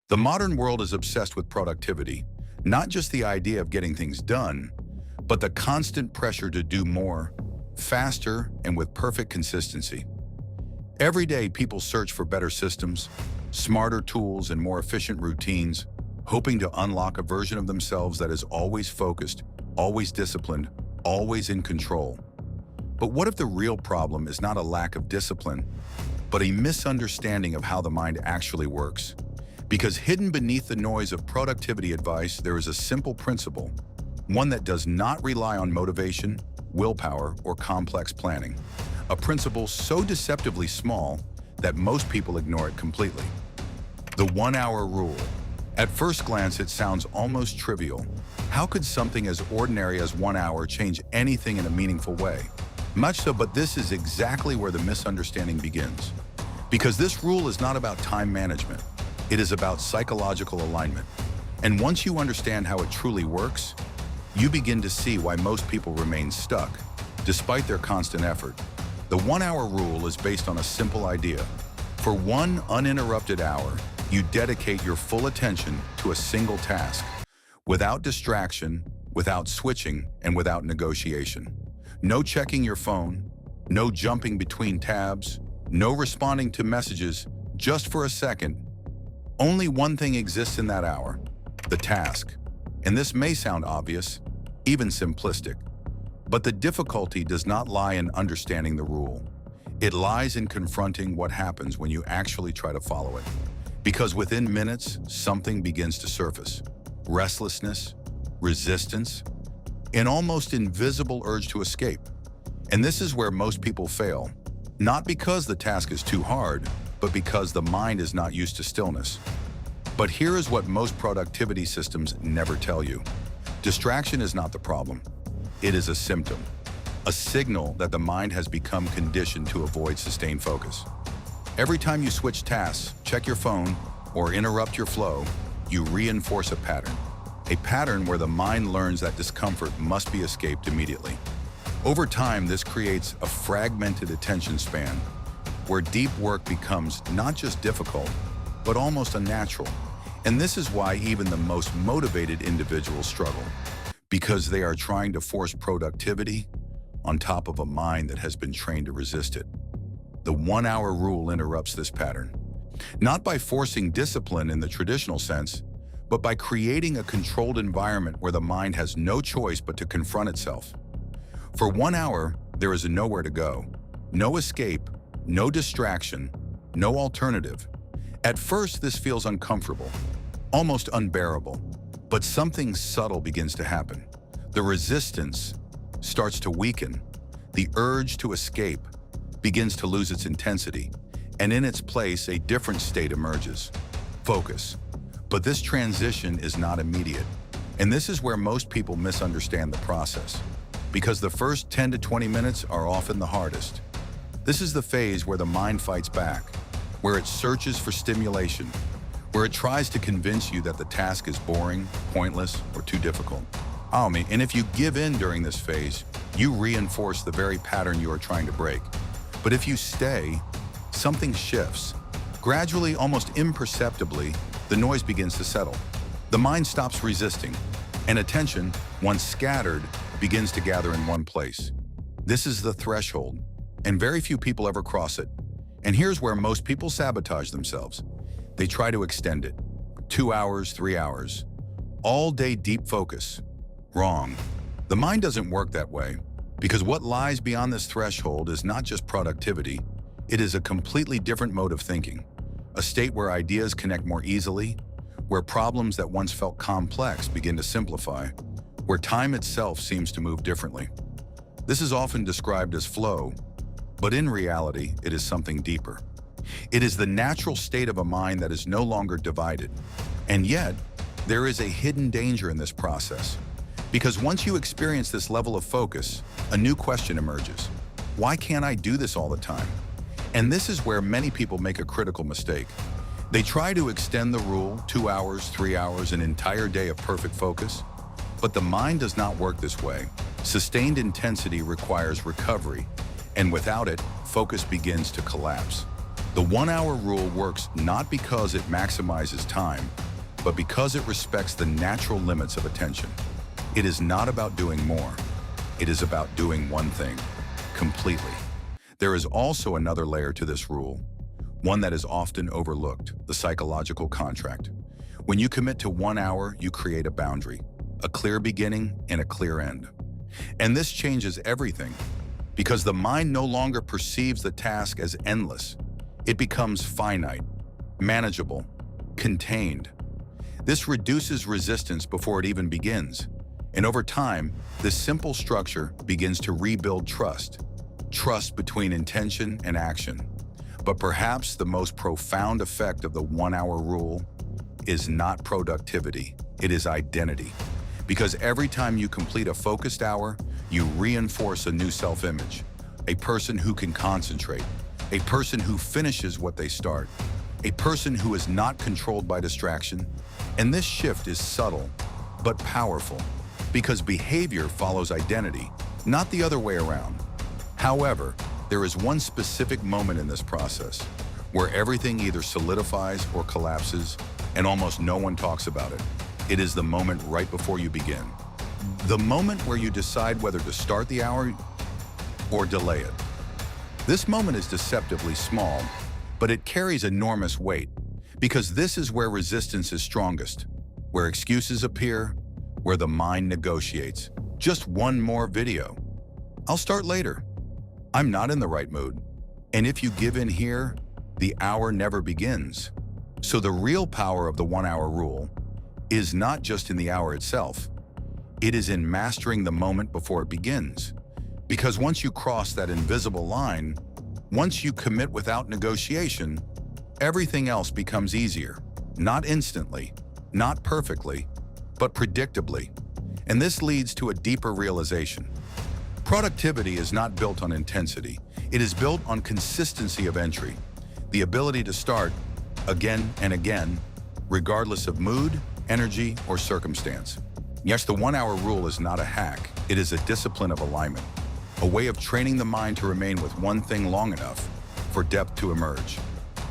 The modern world is obsessed with productivity, not just the idea of getting things done, but the constant pressure to do more, faster, and with perfect consistency. Every day, people search for better systems, smarter tools, and more efficient routines, hoping to unlock a version of themselves that is always focused, always disciplined, always in control. But what if the real problem is not a lack of discipline, but a misunderstanding of how the mind actually works? Because hidden beneath the noise of productivity advice, there is a simple principle, one that does not rely on motivation, willpower, or complex planning. A principle so deceptively small that most people ignore it completely. The 1 hour rule. At first glance, it sounds almost trivial. How could something as ordinary as 1 hour change anything in a meaningful way? Much so, but this is exactly where the misunderstanding begins. Because this rule is not about time management. It is about psychological alignment. And once you understand how it truly works, you begin to see why most people remain stuck, despite their constant effort. The 1 hour rule is based on a simple idea. For 1 uninterrupted hour, you dedicate your full attention to a single task, without distraction, without switching, and without negotiation. No checking your phone, no jumping between tabs, no responding to messages just for a second. Only one thing exists in that hour, the task. And this may sound obvious, even simplistic, but the difficulty does not lie in understanding the rule. It lies in confronting what happens when you actually try to follow it. Because within minutes, something begins to surface. Restlessness, resistance, an almost invisible urge to escape. And this is where most people fail, not because the task is too hard, but because the mind is not used to stillness. But here is what most productivity systems never tell you. Distraction is not the problem. It is a symptom, a signal that the mind has become conditioned to avoid sustained focus. Every time you switch tasks, check your phone, or interrupt your flow, you reinforce a pattern where the mind learns that discomfort must be escaped immediately. Over time, this creates a fragmented attention span, where deep work becomes not just difficult, but almost unnatural. And this is why even the most motivated individuals struggle, because they are trying to force productivity on top of a mind that has been trained to resist it. The 1 hour rule interrupts this pattern, not by forcing discipline in the traditional sense, but by creating a controlled environment where the mind has no choice but to confront itself. For 1 hour, there is nowhere to go, no escape, no distraction, no alternative. At first, this feels uncomfortable, almost unbearable, but something subtle begins to happen. The resistance starts to weaken. The urge to escape begins to lose its intensity, and in its place, a different state emerges: focus. But this transition is not immediate, and this is where most people misunderstand the process, because the first 10 to 20 minutes are often the hardest. This is the phase where the mind fights back, where it searches for stimulation, where it tries to convince you that the task is boring, pointless, or too difficult. And if you give in during this phase, you reinforce the very pattern you are trying to break. But if you stay, something shifts. Gradually, almost imperceptibly, the noise begins to settle. The mind stops resisting, and attention, once scattered, begins to gather in one place. This is the threshold, and very few people ever cross it. And here's where most people sabotage themselves. They try to extend it. 2 hours, 3 hours. All day deep focus. Wrong. The mind doesn't work that way, because what lies beyond this threshold is not just productivity. It is a completely different mode of thinking. A state where ideas connect more easily, where problems that once felt complex begin to simplify, where time itself seems to move differently. This is often described as flow, but in reality, it is something deeper. It is the natural state of a mind that is no longer divided. And yet, there is a hidden danger in this process. Because once you experience this level of focus, a new question emerges. Why can't I do this all the time? And this is where many people make a critical mistake. They try to extend the rule, 2 hours, 3 hours, an entire day of perfect focus. But the mind does not work this way. Sustained intensity requires recovery, and without it, focus begins to collapse. The 1-hour rule works not because it maximizes time, but because it respects the natural limits of attention. It is not about doing more. It is about doing one thing, completely. There is also another layer to this rule, one that is often overlooked, the psychological contract. When you commit to 1 hour, you create a boundary, a clear beginning and a clear end. And this changes everything, because the mind no longer perceives the task as endless. It becomes finite, manageable, contained. This reduces resistance before it even begins. And over time, this simple structure begins to rebuild trust between intention and action. But perhaps the most profound effect of the 1-hour rule is not productivity, it is identity. Because every time you complete a focused hour, you reinforce a new self-image, a person who can concentrate, a person who finishes what they start, a person who is not controlled by distraction. And this shift is subtle, but powerful, because behavior follows identity, not the other way around. However, there is one specific moment in this process where everything either solidifies or collapses, and almost no one talks about it. It is the moment right before you begin. The moment where you decide whether to start the hour or delay it. This moment is deceptively small, but it carries enormous weight, because this is where resistance is strongest, where excuses appear, where the mind negotiates. Just one more video. I'll start later. I'm not in the right mood. And if you give in here, the hour never begins. So the real power of the 1-hour rule is not just in the hour itself. It is in mastering the moment before it begins. Because once you cross that invisible line, once you commit without negotiation, everything else becomes easier. Not instantly, not perfectly, but predictably. And this leads to a deeper realization. Productivity is not built on intensity. It is built on consistency of entry, the ability to start again and again, regardless of mood, energy, or circumstance. Yes, the 1-hour rule is not a hack. It is a discipline of alignment, a way of training the mind to remain with one thing long enough for depth to emerge.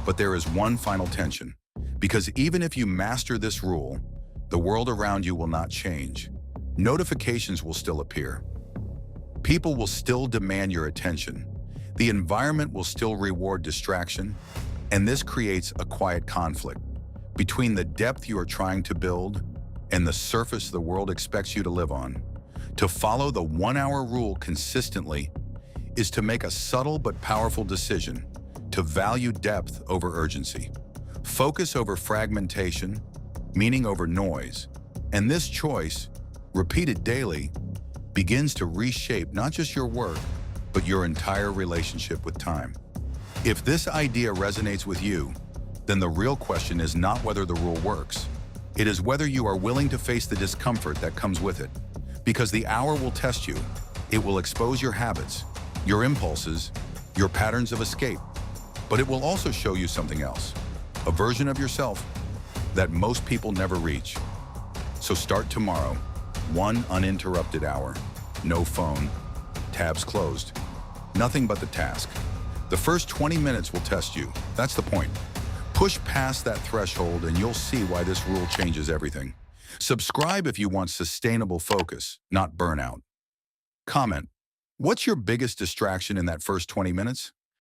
But there is one final tension, because even if you master this rule, the world around you will not change. Notifications will still appear. People will still demand your attention. The environment will still reward distraction, and this creates a quiet conflict between the depth you are trying to build and the surface the world expects you to live on. To follow the 1-hour rule consistently is to make a subtle but powerful decision to value depth over urgency, focus over fragmentation, meaning over noise. And this choice, repeated daily, begins to reshape not just your work, but your entire relationship with time. If this idea resonates with you, then the real question is not whether the rule works. It is whether you are willing to face the discomfort that comes with it. Because the hour will test you. It will expose your habits, your impulses, your patterns of escape. But it will also show you something else, a version of yourself that most people never reach. So start tomorrow, one uninterrupted hour, no phone, tabs closed, nothing but the task. The first 20 minutes will test you. That's the point. Push past that threshold and you'll see why this rule changes everything. Subscribe if you want sustainable focus, not burnout. Comment, what's your biggest distraction in that first 20 minutes?